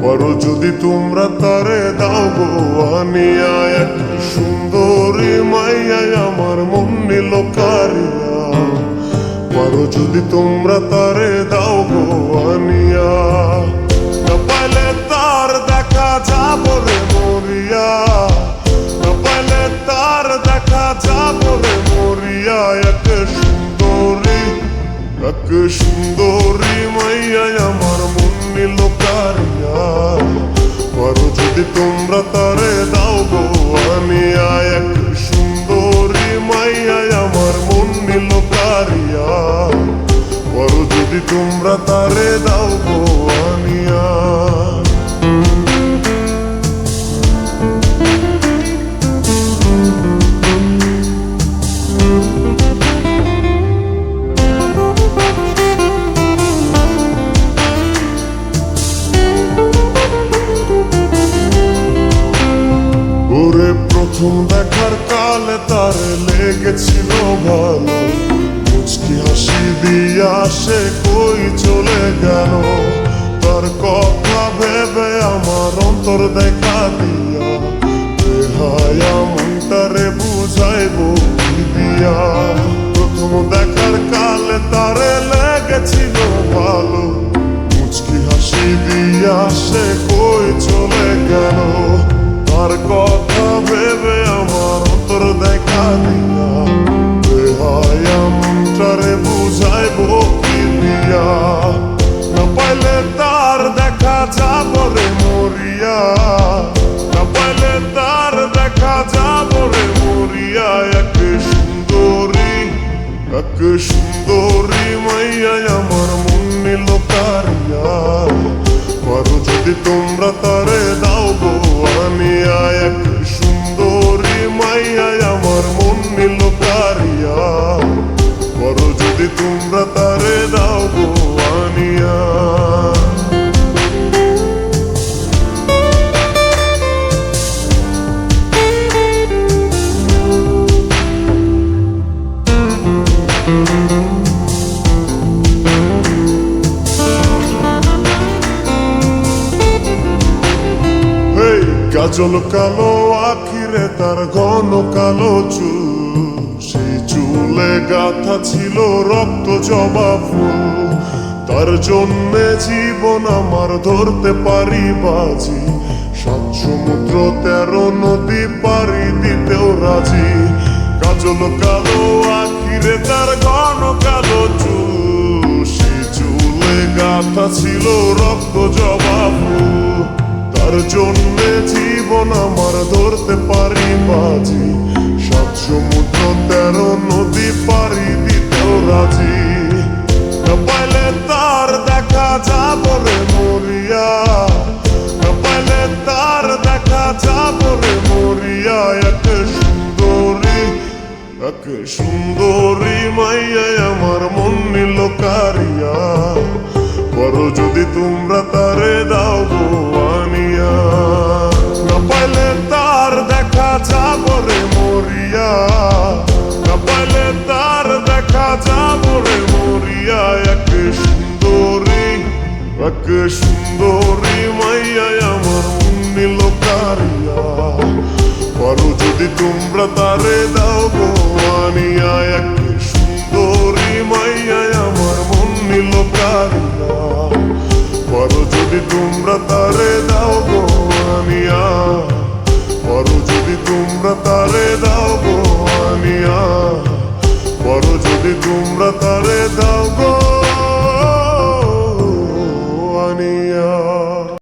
পারো যদি তোমরা তারে দাও গো আনিয়া, এক সুন্দরী মাইয়া আমার মন নিল কারিয়া। পারো যদি তোমরা তারে দাও গো আনিয়া, না পাইলে তার দেখা যাব রে মরিয়া, না পাইলে তার দেখা যাব রে মরিয়া। এক সুন্দরী মাইয়া আমার মন নিল কারিয়া। পারো যদি তোমরা তারে দাও গো আনিয়া, এক সুন্দরী মাইয়া আমার মন নিল কারিয়া। পারো যদি তোমরা তারে দাও গো আনিয়া। প্রথম দেখার কালে তারে লেগেছিল ভালো, মুচকি হাসি দিয়া সে কই চলে গেল। তার কথা ভেবে আমার অন্তর দেখা দিয়া, বেহায়া মনটারে বুঝাইব কি দিয়া। প্রথম দেখার কালে তারে লেগেছিল ভালো, মুচকি হাসি দিয়া সে কই চলে গেল। তার কথা ভেবে আমার অন্তর দেখা দিয়া, বেহায়া মনটারে বুঝাইব কি দিয়া। না পাইলে তার দেখা যাব রে মরিয়া, না পাইলে তার দেখা যাব রে মরিয়া। এক সুন্দরী মাইয়া আমার মন নিল কারিয়া। পারো যদি তোমরা তারে দাও গো আনিয়া, এক সুন্দরী মাইয়া আমার মন নিল কারিয়া। পারো যদি তোমরা তারে দাও গো আনিয়া। কাজল কালো আখিরে তার ঘন কালো চুল, সেই চুলে গাথা ছিল রক্ত জবা ফুল। তার জন্যে জীবন আমার ধরতে পারি বাজি, 7 সমুদ্র 13 নদী পারি দিতেও রাজি। কাজল কালো আখিরে তার ঘন কালো চুল, সেই চুলে গাথা ছিল রক্ত জবা ফুল। তার জন্যে জীবন আমার ধরতে পারি বাজি, 7 সমুদ্র 13 নদী পারি দিতেও রাজি। না পাইলে তার দেখা যাব রে মরিয়া, না পাইলে তার দেখা যাব রে মরিয়া। এক সুন্দরী মাইয়া আমার মন নিল কারিয়া। পারো যদি তোমরা তারে দাও গো আনিয়া, না পাইলে তার দেখা যাব রে মরিয়া, না পাইলে তার দেখা যাব রে মরিয়া। এক সুন্দরী মাইয়া আমার মন নিল কারিয়া। পারো যদি তোমরা তারে দাও গো আনিয়া, এক সুন্দরী মাইয়া আমার মন নিল কারিয়া। পারো যদি তোমরা